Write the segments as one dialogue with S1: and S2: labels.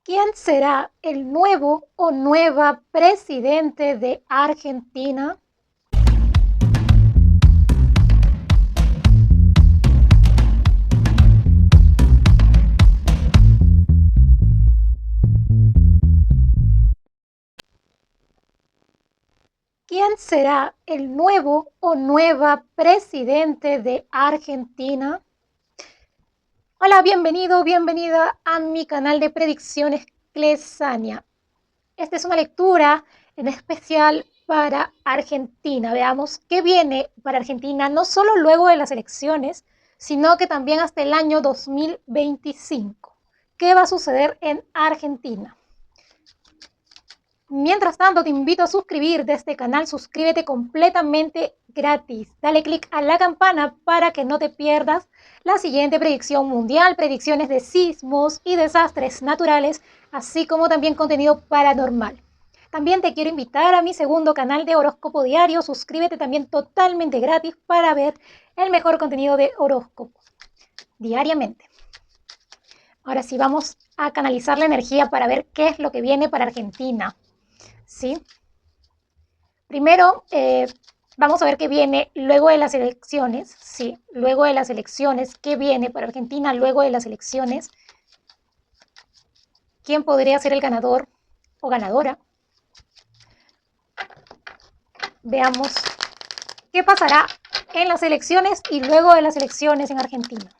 S1: ¿Quién será el nuevo o nueva presidente de Argentina? ¿Quién será el nuevo o nueva presidente de Argentina? Hola, bienvenido, bienvenida a mi canal de predicciones Clesania. Esta es una lectura en especial para Argentina. Veamos qué viene para Argentina, no solo luego de las elecciones, sino que también hasta el año 2025. ¿Qué va a suceder en Argentina? Mientras tanto, te invito a suscribirte a este canal. Suscríbete completamente gratis. Dale click a la campana para que no te pierdas la siguiente predicción mundial, predicciones de sismos y desastres naturales, así como también contenido paranormal. También te quiero invitar a mi segundo canal de horóscopo diario. Suscríbete también totalmente gratis para ver el mejor contenido de horóscopo diariamente. Ahora sí, vamos a canalizar la energía para ver qué es lo que viene para Argentina. ¿Sí? Primero, vamos a ver qué viene luego de las elecciones, sí, luego de las elecciones, qué viene para Argentina luego de las elecciones, quién podría ser el ganador o ganadora. Veamos qué pasará en las elecciones y luego de las elecciones en Argentina.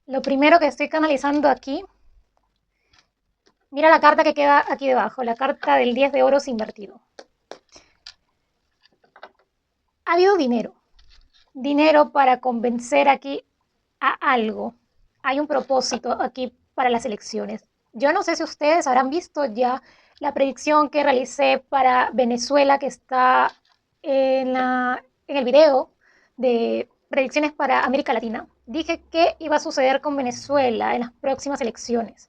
S1: Lo primero que estoy canalizando aquí, mira la carta que queda aquí debajo, la carta del 10 de oros invertido. Ha habido dinero para convencer aquí a algo. Hay un propósito aquí para las elecciones. Yo no sé si ustedes habrán visto ya la predicción que realicé para Venezuela, que está en el video de predicciones para América Latina. Dije qué iba a suceder con Venezuela en las próximas elecciones.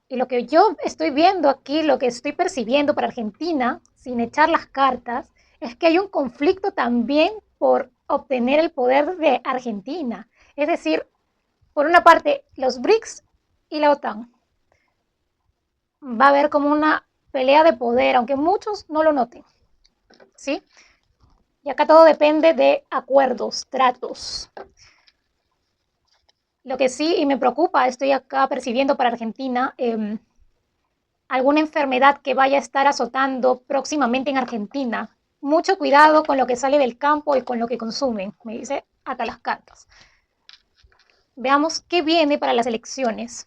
S1: Y lo que yo estoy viendo aquí, lo que estoy percibiendo para Argentina, sin echar las cartas, es que hay un conflicto también por obtener el poder de Argentina. Es decir, por una parte, los BRICS y la OTAN. Va a haber como una pelea de poder, aunque muchos no lo noten. ¿Sí? Y acá todo depende de acuerdos, tratos. Lo que sí, y me preocupa, estoy acá percibiendo para Argentina, alguna enfermedad que vaya a estar azotando próximamente en Argentina. Mucho cuidado con lo que sale del campo y con lo que consumen, me dice acá las cartas. Veamos qué viene para las elecciones.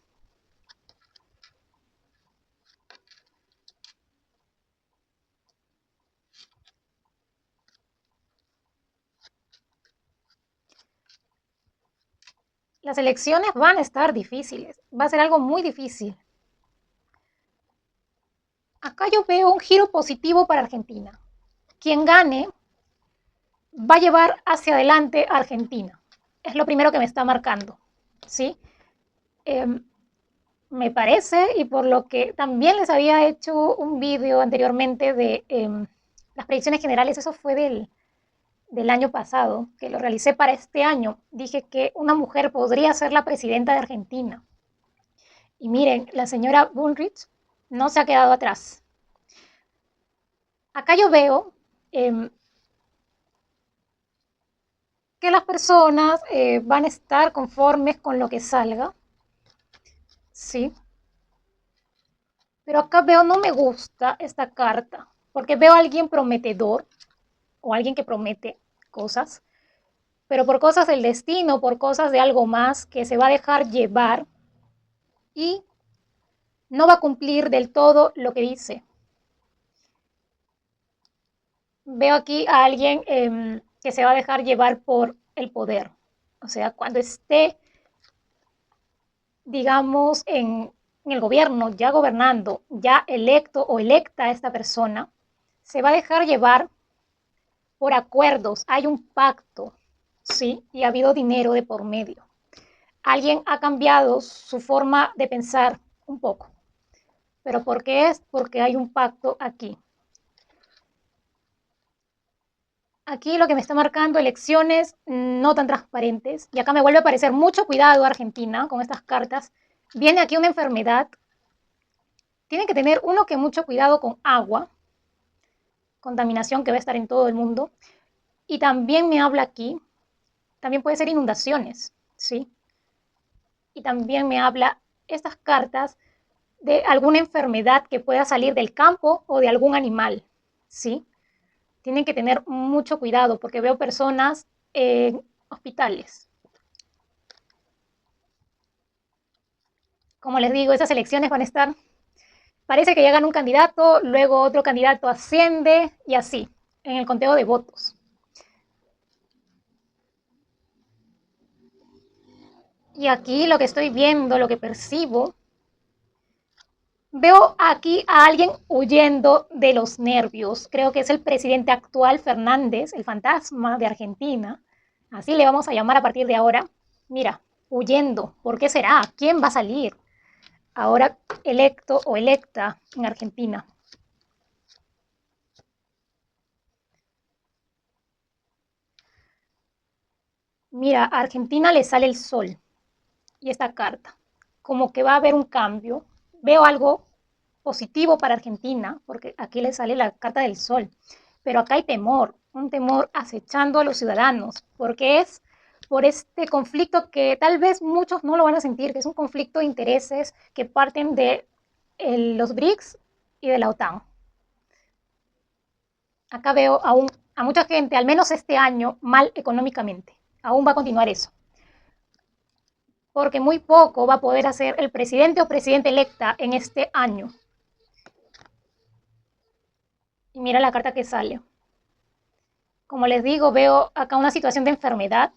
S1: Las elecciones van a estar difíciles, va a ser algo muy difícil. Acá yo veo un giro positivo para Argentina. Quien gane va a llevar hacia adelante a Argentina. Es lo primero que me está marcando, ¿sí? Eh, Me parece, y por lo que también les había hecho un vídeo anteriormente de las predicciones generales, eso fue del año pasado, que lo realicé para este año. Dije que una mujer podría ser la presidenta de Argentina. Y miren, la señora Bullrich no se ha quedado atrás. Acá yo veo que las personas van a estar conformes con lo que salga, ¿sí? Pero acá veo, no me gusta esta carta, porque veo a alguien prometedor o alguien que promete cosas, pero por cosas del destino, por cosas de algo más que se va a dejar llevar y no va a cumplir del todo lo que dice. Veo aquí a alguien que se va a dejar llevar por el poder. O sea, cuando esté, digamos, en el gobierno, ya gobernando, ya electo o electa esta persona, se va a dejar llevar por acuerdos. Hay un pacto, ¿sí? Y ha habido dinero de por medio. Alguien ha cambiado su forma de pensar un poco. ¿Pero por qué es? Porque hay un pacto aquí. Aquí lo que me está marcando elecciones no tan transparentes. Y acá me vuelve a parecer mucho cuidado Argentina con estas cartas. Viene aquí una enfermedad. Tienen que tener uno que mucho cuidado con agua, contaminación que va a estar en todo el mundo. Y también me habla aquí, también puede ser inundaciones, ¿sí? Y también me habla estas cartas de alguna enfermedad que pueda salir del campo o de algún animal, ¿sí? Tienen que tener mucho cuidado porque veo personas en hospitales. Como les digo, esas elecciones van a estar, parece que llegan un candidato, luego otro candidato asciende y así, en el conteo de votos. Y aquí lo que estoy viendo, lo que percibo, veo aquí a alguien huyendo de los nervios. Creo que es el presidente actual, Fernández, el fantasma de Argentina. Así le vamos a llamar a partir de ahora. Mira, huyendo. ¿Por qué será? ¿Quién va a salir ahora electo o electa en Argentina? Mira, a Argentina le sale el sol y esta carta. Como que va a haber un cambio. Veo algo positivo para Argentina, porque aquí le sale la carta del sol. Pero acá hay temor, un temor acechando a los ciudadanos, porque es por este conflicto que tal vez muchos no lo van a sentir, que es un conflicto de intereses que parten de los BRICS y de la OTAN. Acá veo a mucha gente, al menos este año, mal económicamente. Aún va a continuar eso. Porque muy poco va a poder hacer el presidente o presidenta electa en este año. Y mira la carta que sale. Como les digo, veo acá una situación de enfermedad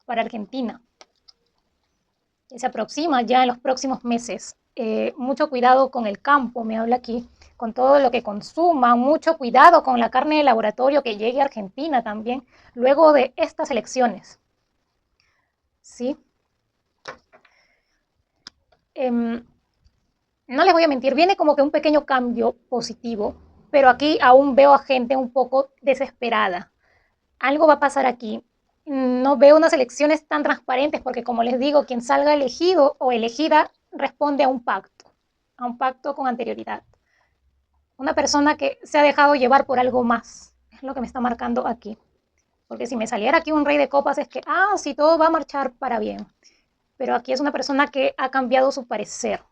S1: para Argentina, que se aproxima ya en los próximos meses. Mucho cuidado con el campo, me habla aquí, con todo lo que consuman, mucho cuidado con la carne de laboratorio que llegue a Argentina también, luego de estas elecciones. ¿Sí? No les voy a mentir, viene como que un pequeño cambio positivo, pero aquí aún veo a gente un poco desesperada. Algo va a pasar aquí. No veo unas elecciones tan transparentes porque, como les digo, quien salga elegido o elegida responde a un pacto con anterioridad. Una persona que se ha dejado llevar por algo más, es lo que me está marcando aquí. Porque si me saliera aquí un rey de copas es que, sí, todo va a marchar para bien. Pero aquí es una persona que ha cambiado su parecer.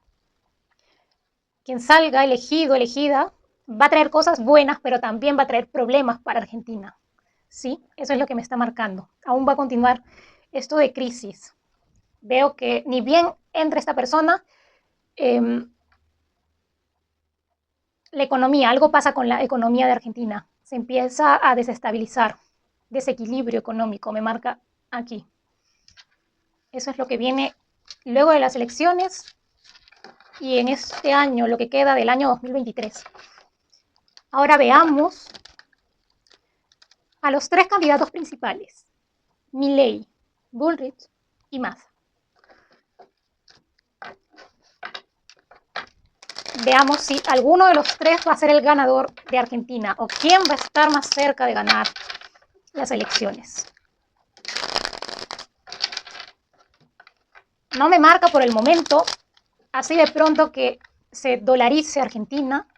S1: Quien salga elegido, elegida, va a traer cosas buenas, pero también va a traer problemas para Argentina. ¿Sí? Eso es lo que me está marcando. Aún va a continuar esto de crisis. Veo que ni bien entra esta persona, la economía, algo pasa con la economía de Argentina. Se empieza a desestabilizar, desequilibrio económico, me marca aquí. Eso es lo que viene luego de las elecciones y en este año, lo que queda del año 2023. Ahora veamos a los tres candidatos principales, Milei, Bullrich y Massa. Veamos si alguno de los tres va a ser el ganador de Argentina o quién va a estar más cerca de ganar las elecciones. No me marca por el momento, así de pronto que se dolarice Argentina,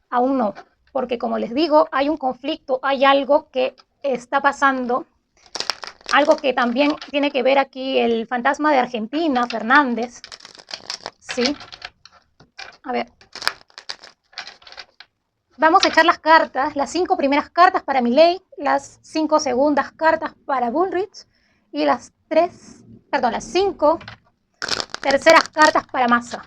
S1: aún no, porque como les digo, hay un conflicto, hay algo que está pasando, algo que también tiene que ver aquí el fantasma de Argentina, Fernández, ¿sí? A ver, vamos a echar las cartas, las 5 primeras cartas para Milei, las 5 segundas cartas para Bullrich y las 5 terceras cartas para Massa.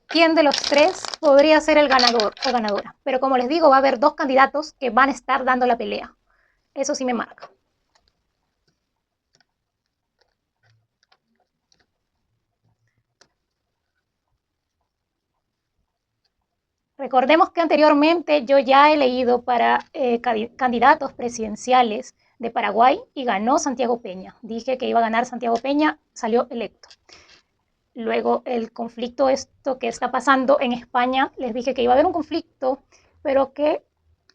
S1: ¿Quién de los tres podría ser el ganador o ganadora? Pero como les digo, va a haber dos candidatos que van a estar dando la pelea. Eso sí me marca. Recordemos que anteriormente yo ya he leído para candidatos presidenciales de Paraguay y ganó Santiago Peña. Dije que iba a ganar Santiago Peña, salió electo. Luego el conflicto esto que está pasando en España, les dije que iba a haber un conflicto, pero que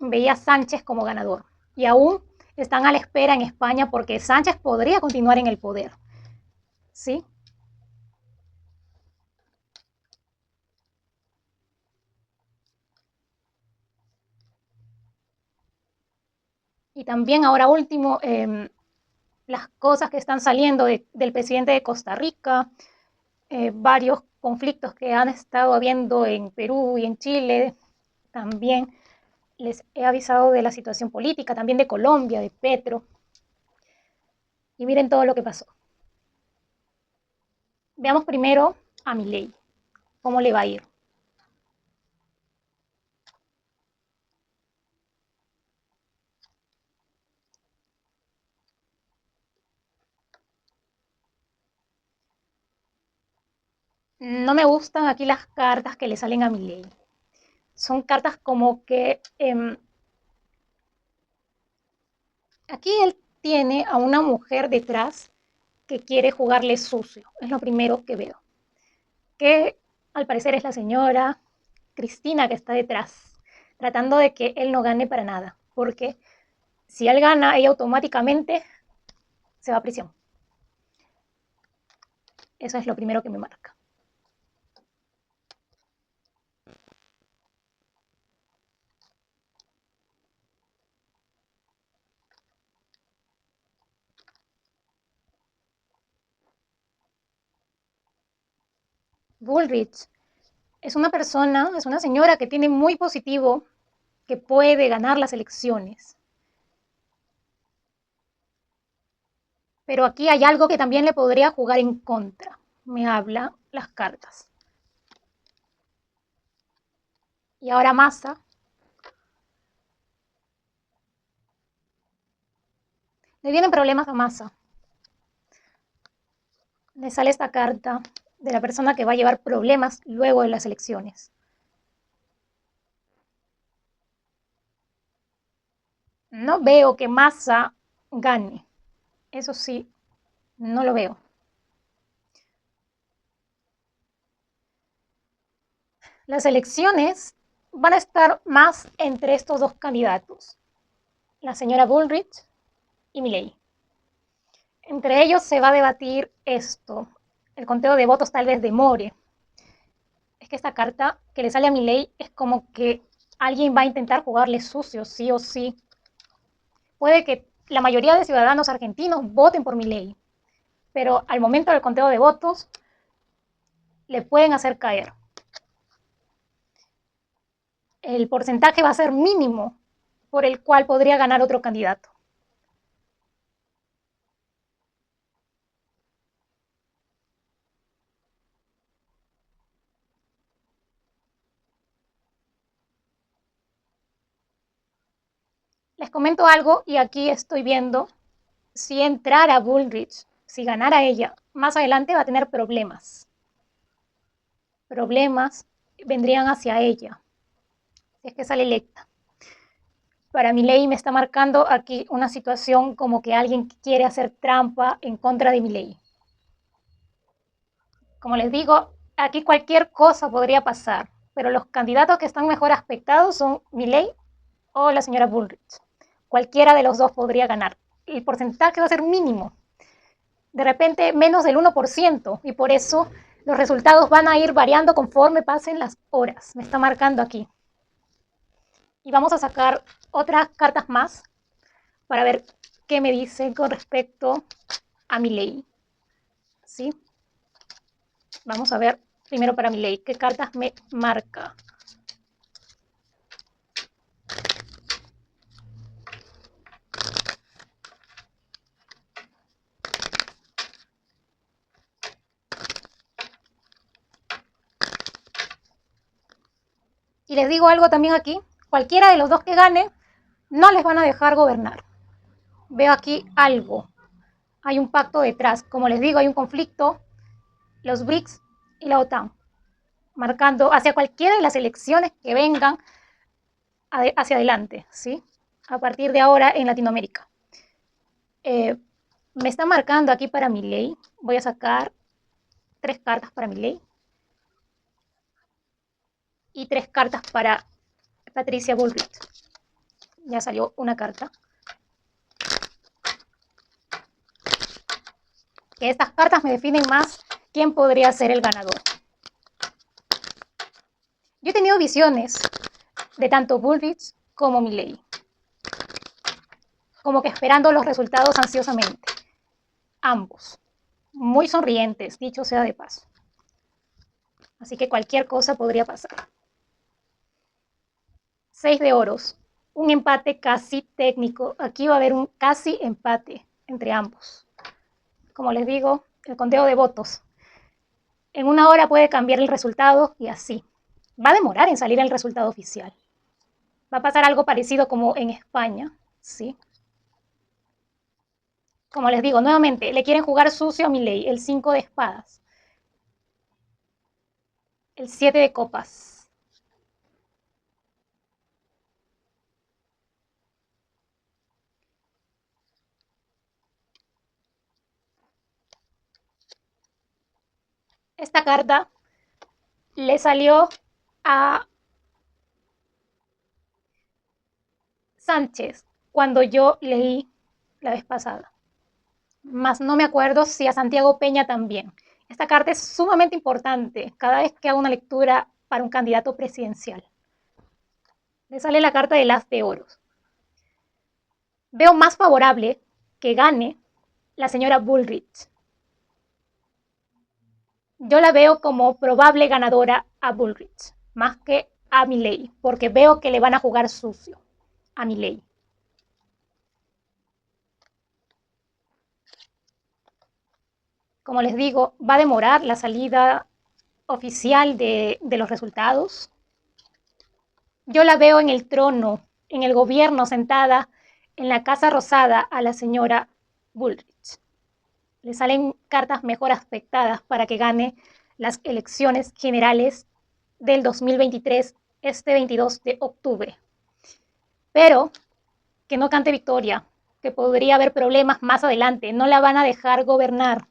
S1: veía a Sánchez como ganador. Y aún están a la espera en España porque Sánchez podría continuar en el poder. ¿Sí? Y también ahora último, las cosas que están saliendo del presidente de Costa Rica, varios conflictos que han estado habiendo en Perú y en Chile, también les he avisado de la situación política, también de Colombia, de Petro, y miren todo lo que pasó. Veamos primero a Milei, cómo le va a ir. No me gustan aquí las cartas que le salen a Milei. Son cartas como que aquí él tiene a una mujer detrás que quiere jugarle sucio. Es lo primero que veo. Que al parecer es la señora Cristina que está detrás, tratando de que él no gane para nada. Porque si él gana, ella automáticamente se va a prisión. Eso es lo primero que me marca. Bullrich es una persona, es una señora que tiene muy positivo que puede ganar las elecciones. Pero aquí hay algo que también le podría jugar en contra. Me habla las cartas. Y ahora Massa. Le vienen problemas a Massa. Le sale esta carta de la persona que va a llevar problemas luego de las elecciones. No veo que Massa gane. Eso sí, no lo veo. Las elecciones van a estar más entre estos dos candidatos, la señora Bullrich y Milei. Entre ellos se va a debatir esto. El conteo de votos tal vez demore. Es que esta carta que le sale a Milei es como que alguien va a intentar jugarle sucio, sí o sí. Puede que la mayoría de ciudadanos argentinos voten por Milei, pero al momento del conteo de votos le pueden hacer caer. El porcentaje va a ser mínimo por el cual podría ganar otro candidato. Les comento algo y aquí estoy viendo si entrara Bullrich, si ganara ella, más adelante va a tener problemas. Problemas vendrían hacia ella, si es que sale electa. Para Milei me está marcando aquí una situación como que alguien quiere hacer trampa en contra de Milei. Como les digo, aquí cualquier cosa podría pasar, pero los candidatos que están mejor aspectados son Milei o la señora Bullrich. Cualquiera de los dos podría ganar. El porcentaje va a ser mínimo, de repente menos del 1%, y por eso los resultados van a ir variando conforme pasen las horas. Me está marcando aquí. Y vamos a sacar otras cartas más para ver qué me dicen con respecto a Milei. ¿Sí? Vamos a ver primero para Milei qué cartas me marca. Y les digo algo también aquí, cualquiera de los dos que gane, no les van a dejar gobernar. Veo aquí algo, hay un pacto detrás. Como les digo, hay un conflicto, los BRICS y la OTAN. marcando hacia cualquiera de las elecciones que vengan hacia adelante, ¿sí? A partir de ahora en Latinoamérica. Me está marcando aquí para Milei. Voy a sacar 3 cartas para Milei y 3 cartas para Patricia Bullrich. Ya salió una carta. Que estas cartas me definen más quién podría ser el ganador. Yo he tenido visiones de tanto Bullrich como Milei, como que esperando los resultados ansiosamente. Ambos, muy sonrientes, dicho sea de paso. Así que cualquier cosa podría pasar. 6 de oros, un empate casi técnico. Aquí va a haber un casi empate entre ambos. Como les digo, el conteo de votos. En una hora puede cambiar el resultado y así. Va a demorar en salir el resultado oficial. Va a pasar algo parecido como en España, ¿sí? Como les digo, nuevamente, le quieren jugar sucio a Milei, el 5 de espadas. El 7 de copas. Esta carta le salió a Sánchez cuando yo leí la vez pasada. Más no me acuerdo si a Santiago Peña también. Esta carta es sumamente importante cada vez que hago una lectura para un candidato presidencial. Le sale la carta del as de oros. Veo más favorable que gane la señora Bullrich. Yo la veo como probable ganadora a Bullrich, más que a Milei, porque veo que le van a jugar sucio a Milei. Como les digo, va a demorar la salida oficial de los resultados. Yo la veo en el trono, en el gobierno, sentada en la Casa Rosada a la señora Bullrich. Le salen cartas mejor aspectadas para que gane las elecciones generales del 2023, este 22 de octubre. Pero que no cante victoria, que podría haber problemas más adelante. No la van a dejar gobernar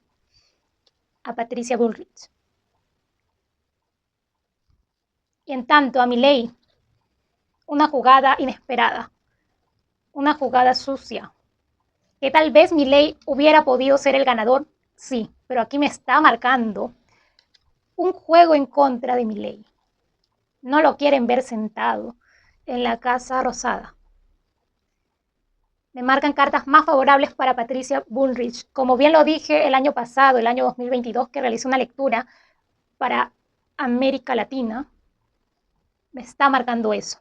S1: a Patricia Bullrich. Y en tanto a Milei, una jugada inesperada, una jugada sucia, que tal vez Milei hubiera podido ser el ganador, sí, pero aquí me está marcando un juego en contra de Milei. No lo quieren ver sentado en la Casa Rosada. Me marcan cartas más favorables para Patricia Bullrich. Como bien lo dije el año pasado, el año 2022, que realicé una lectura para América Latina, me está marcando eso.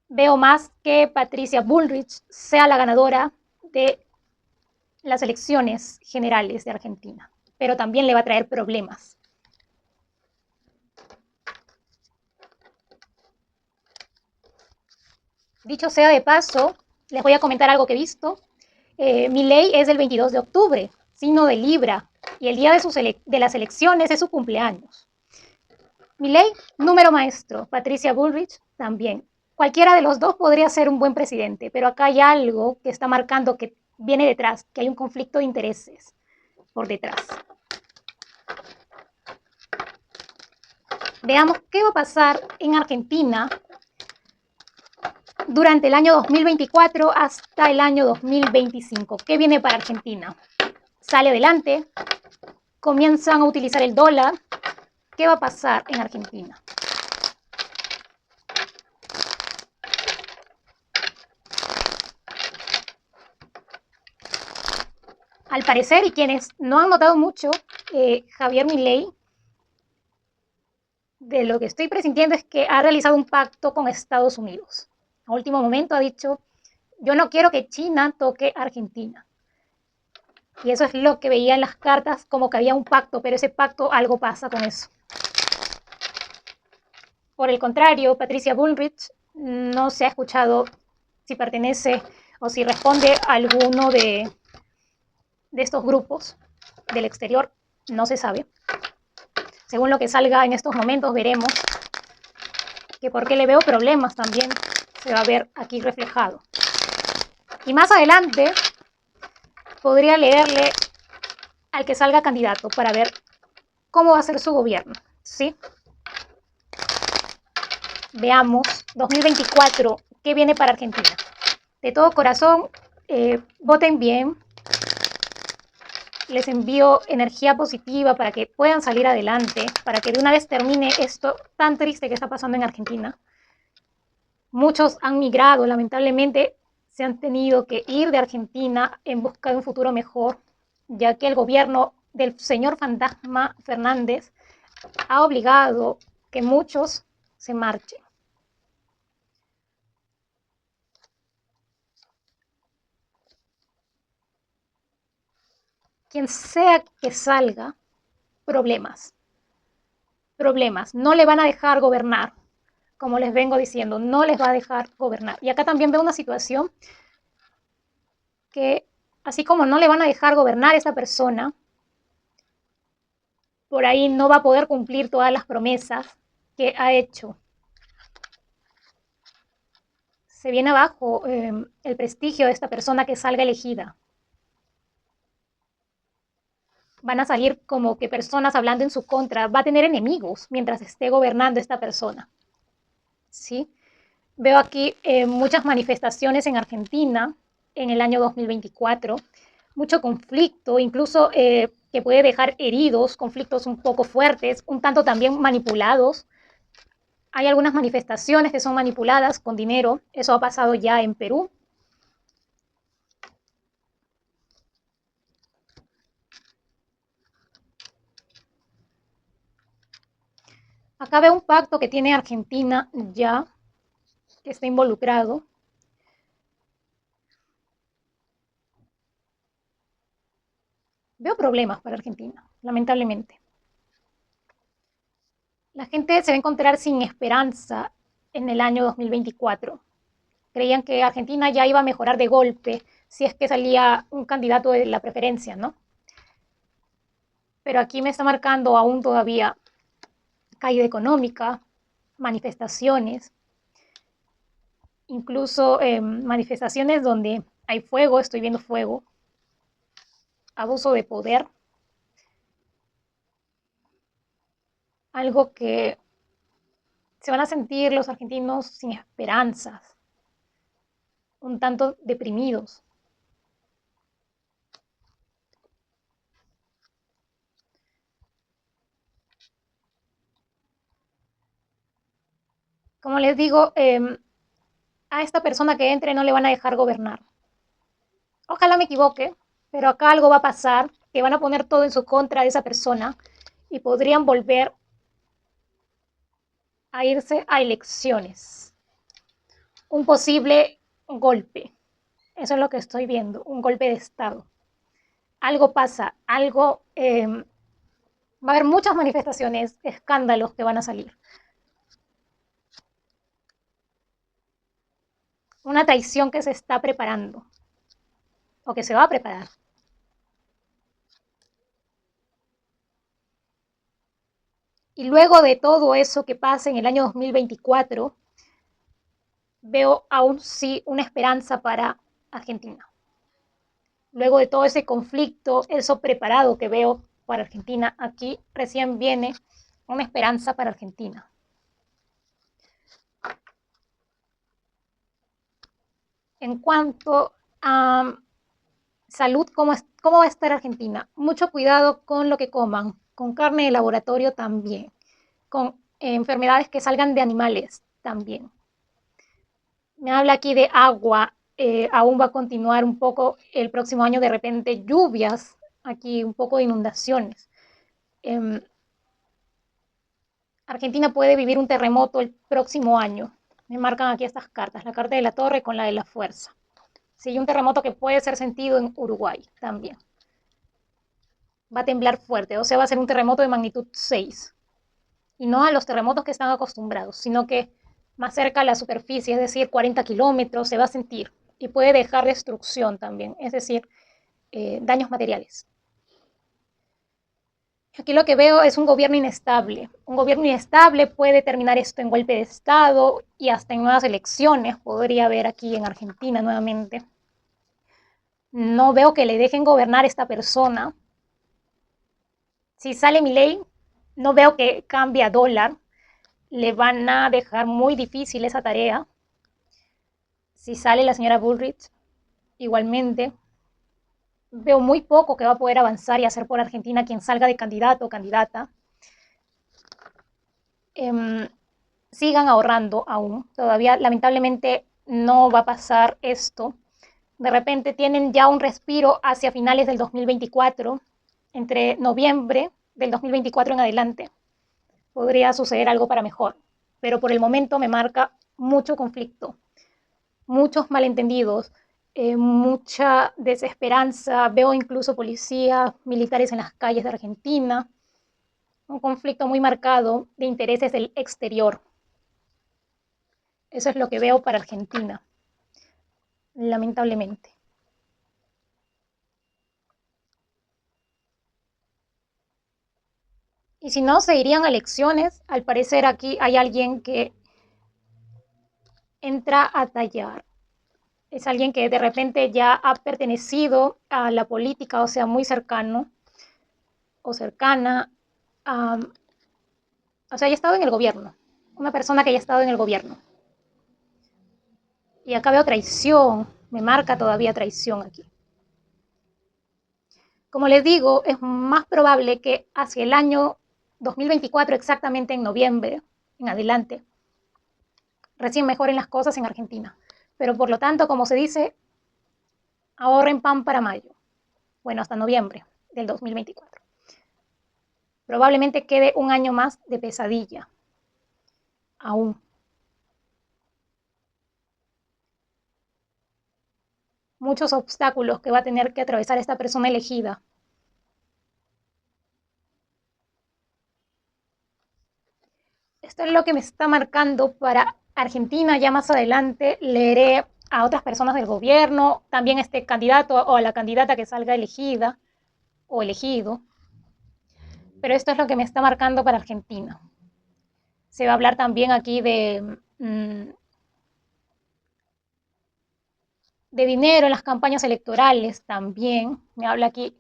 S1: Veo más que Patricia Bullrich sea la ganadora de las elecciones generales de Argentina, pero también le va a traer problemas. Dicho sea de paso, les voy a comentar algo que he visto. Milei es del 22 de octubre, signo de Libra, y el día de las elecciones es su cumpleaños. Milei, número maestro. Patricia Bullrich, también. Cualquiera de los dos podría ser un buen presidente, pero acá hay algo que está marcando que viene detrás, que hay un conflicto de intereses por detrás. Veamos qué va a pasar en Argentina durante el año 2024 hasta el año 2025. ¿Qué viene para Argentina? Sale adelante, comienzan a utilizar el dólar. ¿Qué va a pasar en Argentina? Al parecer, y quienes no han notado mucho, Javier Milei, de lo que estoy presintiendo es que ha realizado un pacto con Estados Unidos. A último momento ha dicho, yo no quiero que China toque Argentina. Y eso es lo que veía en las cartas, como que había un pacto, pero ese pacto algo pasa con eso. Por el contrario, Patricia Bullrich no se ha escuchado si pertenece o si responde a alguno de estos grupos del exterior, no se sabe. según lo que salga en estos momentos, veremos que porque le veo problemas también se va a ver aquí reflejado. Y más adelante podría leerle al que salga candidato para ver cómo va a ser su gobierno, ¿sí? Veamos 2024, ¿qué viene para Argentina? De todo corazón, voten bien. Les envío energía positiva para que puedan salir adelante, para que de una vez termine esto tan triste que está pasando en Argentina. Muchos han migrado, lamentablemente se han tenido que ir de Argentina en busca de un futuro mejor, ya que el gobierno del señor fantasma Fernández ha obligado que muchos se marchen. Quien sea que salga, problemas. Problemas. No le van a dejar gobernar. Como les vengo diciendo, no les va a dejar gobernar. Y acá también veo una situación que, así como no le van a dejar gobernar a esta persona, por ahí no va a poder cumplir todas las promesas que ha hecho. Se viene abajo el prestigio de esta persona que salga elegida. Van a salir como que personas hablando en su contra, va a tener enemigos mientras esté gobernando esta persona. ¿Sí? Veo aquí muchas manifestaciones en Argentina en el año 2024, mucho conflicto, incluso que puede dejar heridos, conflictos un poco fuertes, un tanto también manipulados. Hay algunas manifestaciones que son manipuladas con dinero, eso ha pasado ya en Perú. Acá veo un pacto que tiene Argentina ya, que está involucrado. Veo problemas para Argentina, lamentablemente. La gente se va a encontrar sin esperanza en el año 2024. Creían que Argentina ya iba a mejorar de golpe si es que salía un candidato de la preferencia, ¿no? Pero aquí me está marcando aún todavía caída económica, manifestaciones, incluso manifestaciones donde hay fuego, estoy viendo fuego, abuso de poder, algo que se van a sentir los argentinos sin esperanzas, un tanto deprimidos. Como les digo, a esta persona que entre no le van a dejar gobernar. Ojalá me equivoque, pero acá algo va a pasar, que van a poner todo en su contra de esa persona y podrían volver a irse a elecciones. Un posible golpe. Eso es lo que estoy viendo, un golpe de Estado. Algo pasa, algo... va a haber muchas manifestaciones, escándalos que van a salir. Una traición que se está preparando o que se va a preparar. Y luego de todo eso que pasa en el año 2024, veo aún sí una esperanza para Argentina. Luego de todo ese conflicto, eso preparado que veo para Argentina, aquí recién viene una esperanza para Argentina. En cuanto a salud, ¿cómo va a estar Argentina? Mucho cuidado con lo que coman, con carne de laboratorio también, con enfermedades que salgan de animales también. Me habla aquí de agua, aún va a continuar un poco el próximo año, de repente lluvias, aquí un poco de inundaciones. Argentina puede vivir un terremoto el próximo año. Me marcan aquí estas cartas, la carta de la torre con la de la fuerza. Sí, un terremoto que puede ser sentido en Uruguay también. Va a temblar fuerte, o sea, va a ser un terremoto de magnitud 6. Y no a los terremotos que están acostumbrados, sino que más cerca a la superficie, es decir, 40 kilómetros, se va a sentir. Y puede dejar destrucción también, es decir, daños materiales. Aquí lo que veo es un gobierno inestable. Un gobierno inestable puede terminar esto en golpe de Estado y hasta en nuevas elecciones. Podría haber aquí en Argentina nuevamente. No veo que le dejen gobernar a esta persona. Si sale Milei, no veo que cambie a dólar. Le van a dejar muy difícil esa tarea. Si sale la señora Bullrich, igualmente, veo muy poco que va a poder avanzar y hacer por Argentina quien salga de candidato o candidata. Sigan ahorrando aún. Todavía, lamentablemente, no va a pasar esto. De repente tienen ya un respiro hacia finales del 2024, entre noviembre del 2024 en adelante. Podría suceder algo para mejor, pero por el momento me marca mucho conflicto, muchos malentendidos, mucha desesperanza. Veo incluso policías, militares en las calles de Argentina, un conflicto muy marcado de intereses del exterior. Eso es lo que veo para Argentina, lamentablemente. Y si no, se irían a elecciones. Al parecer aquí hay alguien que entra a tallar. Es alguien que de repente ya ha pertenecido a la política, o sea, muy cercano o cercana, a, o sea, haya estado en el gobierno. Una persona que haya estado en el gobierno. Y acá veo traición, me marca todavía traición aquí. Como les digo, es más probable que hacia el año 2024, exactamente en noviembre, en adelante, recién mejoren las cosas en Argentina. Pero por lo tanto, como se dice, ahorren pan para mayo. Bueno, hasta noviembre del 2024. Probablemente quede un año más de pesadilla, aún. Muchos obstáculos que va a tener que atravesar esta persona elegida. Esto es lo que me está marcando para Argentina. Ya más adelante leeré a otras personas del gobierno, también a este candidato o a la candidata que salga elegida o elegido. Pero esto es lo que me está marcando para Argentina. Se va a hablar también aquí de dinero en las campañas electorales también. Me habla aquí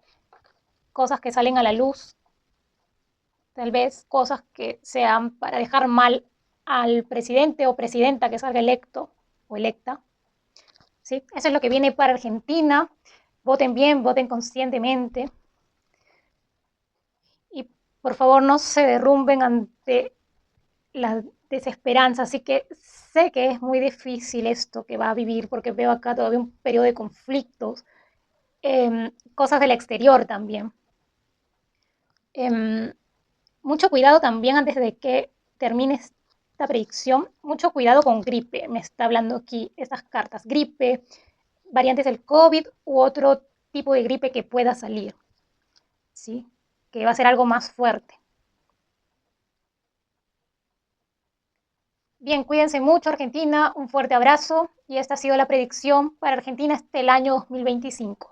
S1: cosas que salen a la luz, tal vez cosas que sean para dejar mal al presidente o presidenta que salga electo o electa. ¿Sí? Eso es lo que viene para Argentina. Voten bien, voten conscientemente. Y por favor no se derrumben ante la desesperanza. Así que sé que es muy difícil esto que va a vivir porque veo acá todavía un periodo de conflictos, cosas del exterior también. Mucho cuidado también antes de que termine esta predicción. Mucho cuidado con gripe. Me está hablando aquí estas cartas. Gripe, variantes del COVID u otro tipo de gripe que pueda salir. ¿Sí? Que va a ser algo más fuerte. Bien, cuídense mucho, Argentina. Un fuerte abrazo. Y esta ha sido la predicción para Argentina este el año 2025.